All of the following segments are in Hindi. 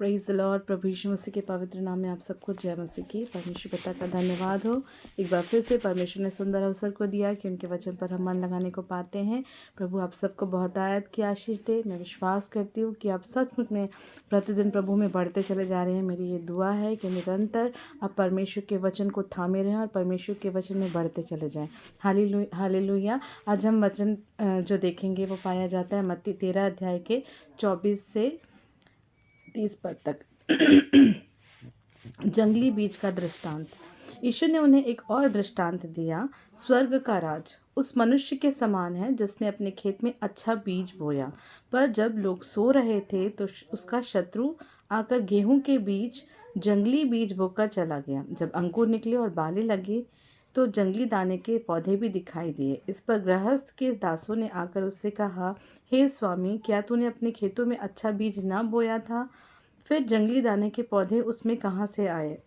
Praise the Lord. प्रभु यीशु मसीह के पवित्र नाम में आप सबको जय मसीह की। परमेश्वर पिता का धन्यवाद हो। एक बार फिर से परमेश्वर ने सुंदर अवसर को दिया कि उनके वचन पर हम मन लगाने को पाते हैं। प्रभु आप सबको बहुत आयत की आशीष दे। मैं विश्वास करती हूँ कि आप सचमुच में प्रतिदिन प्रभु में बढ़ते चले जा रहे हैं। मेरी ये दुआ है कि निरंतर आप परमेश्वर के वचन को थामे रहें और परमेश्वर के वचन में बढ़ते चले जाएँ। हालेलुया। आज हम वचन जो देखेंगे वो पाया जाता है मत्ती 13 अध्याय के 24 से 30 पद तक। जंगली बीज का दृष्टांत। यीशु ने उन्हें एक और दृष्टांत दिया। स्वर्ग का राज उस मनुष्य के समान है जिसने अपने खेत में अच्छा बीज बोया, पर जब लोग सो रहे थे तो उसका शत्रु आकर गेहूं के बीज जंगली बीज बोकर चला गया। जब अंकुर निकले और बालें लगे तो जंगली दाने के पौधे भी दिखाई दिए। इस पर गृहस्थ के दासों ने आकर उससे कहा, हे स्वामी, क्या तूने अपने खेतों में अच्छा बीज न बोया था? फिर जंगली दाने के पौधे उसमें कहाँ से आए?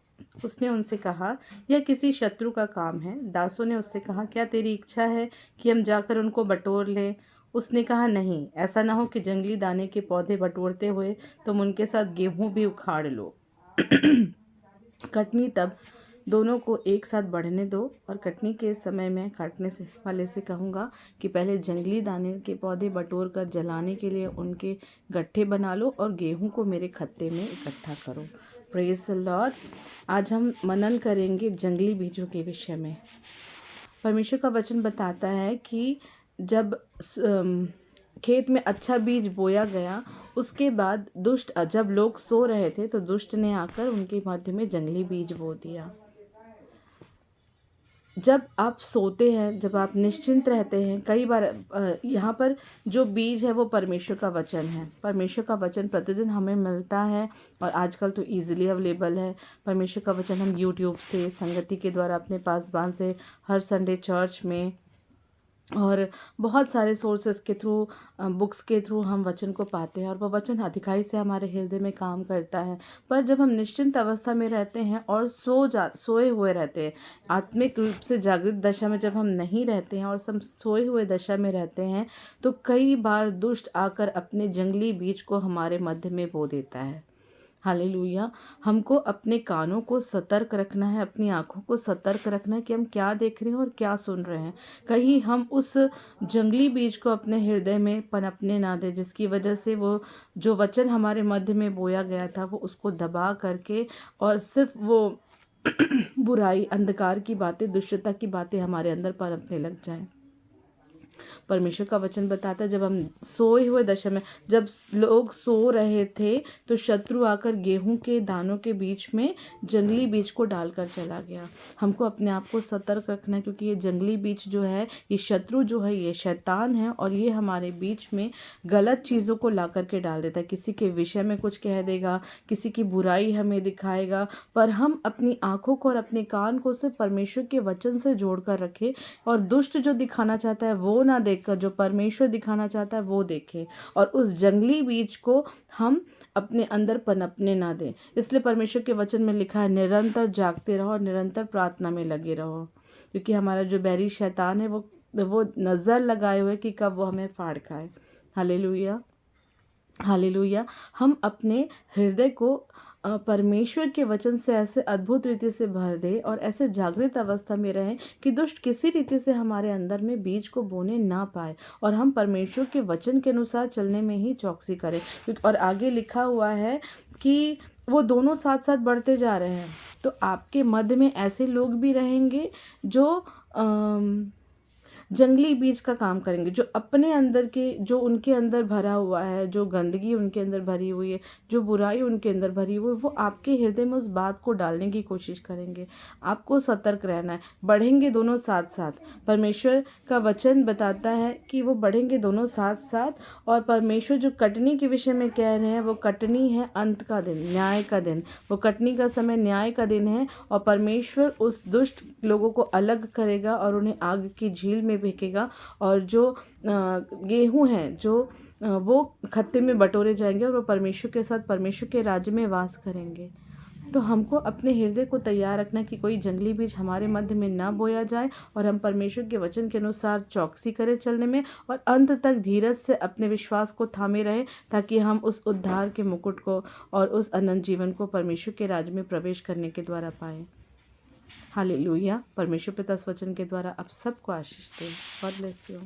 उसने उनसे कहा, यह किसी शत्रु का काम है। दासों ने उससे कहा, क्या तेरी इच्छा है कि हम जाकर उनको बटोर लें? उसने कहा, नहीं, ऐसा ना हो कि जंगली दाने के पौधे बटोरते हुए तुम उनके साथ गेहूं भी उखाड़ लो। कटनी तब दोनों को एक साथ बढ़ने दो, और कटनी के समय में काटने से वाले से कहूँगा कि पहले जंगली दाने के पौधे बटोर कर जलाने के लिए उनके गट्ठे बना लो और गेहूं को मेरे खत्ते में इकट्ठा करो। Praise the Lord. आज हम मनन करेंगे जंगली बीजों के विषय में। परमेश्वर का वचन बताता है कि जब खेत में अच्छा बीज बोया गया, उसके बाद जब लोग सो रहे थे तो दुष्ट ने आकर उनके मध्य में जंगली बीज बो दिया। जब आप सोते हैं, जब आप निश्चिंत रहते हैं, कई बार यहाँ पर जो बीज है वो परमेश्वर का वचन है। परमेश्वर का वचन प्रतिदिन हमें मिलता है और आजकल तो ईजिली अवेलेबल है। परमेश्वर का वचन हम यूट्यूब से, संगति के द्वारा, अपने पासबान से, हर संडे चर्च में और बहुत सारे सोर्सेस के थ्रू, बुक्स के थ्रू हम वचन को पाते हैं और वह वचन अधिकाई से हमारे हृदय में काम करता है। पर जब हम निश्चिंत अवस्था में रहते हैं और सोए हुए रहते हैं, आत्मिक रूप से जागृत दशा में जब हम नहीं रहते हैं और सब सोए हुए दशा में रहते हैं, तो कई बार दुष्ट आकर अपने जंगली बीज को हमारे मध्य में बो देता है। हालेलुया। हमको अपने कानों को सतर्क रखना है, अपनी आँखों को सतर्क रखना है कि हम क्या देख रहे हैं और क्या सुन रहे हैं। कहीं हम उस जंगली बीज को अपने हृदय में पनपने ना दें, जिसकी वजह से वो जो वचन हमारे मध्य में बोया गया था वो उसको दबा करके और सिर्फ वो बुराई, अंधकार की बातें, दुष्टता की बातें हमारे अंदर पनपने लग जाएं। परमेश्वर का वचन बताता है, जब हम सोए हुए दशा में, जब लोग सो रहे थे तो शत्रु आकर गेहूं के दानों के बीच में जंगली बीज को डालकर चला गया। हमको अपने आप को सतर्क रखना है, क्योंकि ये जंगली बीज जो है, ये शत्रु जो है, ये शैतान है और ये हमारे बीच में गलत चीज़ों को ला करके डाल देता है। किसी के विषय में कुछ कह देगा, किसी की बुराई हमें दिखाएगा, पर हम अपनी आँखों को और अपने कान को सिर्फ परमेश्वर के वचन से जोड़ कर रखें और दुष्ट जो दिखाना चाहता है वो ना देखकर जो परमेश्वर दिखाना चाहता है वो देखें, और उस जंगली बीज को हम अपने अंदर पनपने ना दें। इसलिए परमेश्वर के वचन में लिखा है, निरंतर जागते रहो और निरंतर प्रार्थना में लगे रहो, क्योंकि हमारा जो बैरी शैतान है वो नज़र लगाए हुए कि कब वो हमें फाड़ खाए। Hallelujah, hallelujah. हम अपने हृदय को परमेश्वर के वचन से ऐसे अद्भुत रीति से भर दे और ऐसे जागृत अवस्था में रहें कि दुष्ट किसी रीति से हमारे अंदर में बीज को बोने ना पाए, और हम परमेश्वर के वचन के अनुसार चलने में ही चौकसी करें। और आगे लिखा हुआ है कि वो दोनों साथ साथ बढ़ते जा रहे हैं। तो आपके मध्य में ऐसे लोग भी रहेंगे जो जंगली बीज का काम करेंगे, जो अपने अंदर के, जो उनके अंदर भरा हुआ है, जो गंदगी उनके अंदर भरी हुई है, जो बुराई उनके अंदर भरी हुई है, वो आपके हृदय में उस बात को डालने की कोशिश करेंगे। आपको सतर्क रहना है। बढ़ेंगे दोनों साथ साथ। परमेश्वर का वचन बताता है कि वो बढ़ेंगे दोनों साथ साथ, और परमेश्वर जो कटनी के विषय में कह रहे हैं, वो कटनी है अंत का दिन, न्याय का दिन। वो कटनी का समय न्याय का दिन है, और परमेश्वर उस दुष्ट लोगों को अलग करेगा और उन्हें आग की झील में फेंकेगा, और जो गेहूं हैं जो वो खत्ते में बटोरे जाएंगे और वो परमेश्वर के साथ परमेश्वर के राज्य में वास करेंगे। तो हमको अपने हृदय को तैयार रखना कि कोई जंगली बीज हमारे मध्य में ना बोया जाए और हम परमेश्वर के वचन के अनुसार चौकसी करें चलने में और अंत तक धीरज से अपने विश्वास को थामे रहें, ताकि हम उस उद्धार के मुकुट को और उस अनंत जीवन को परमेश्वर के राज्य में प्रवेश करने के द्वारा पाएं। हालेलुया। परमेश्वर पिता इस वचन के द्वारा आप सबको आशीष दें। God bless you.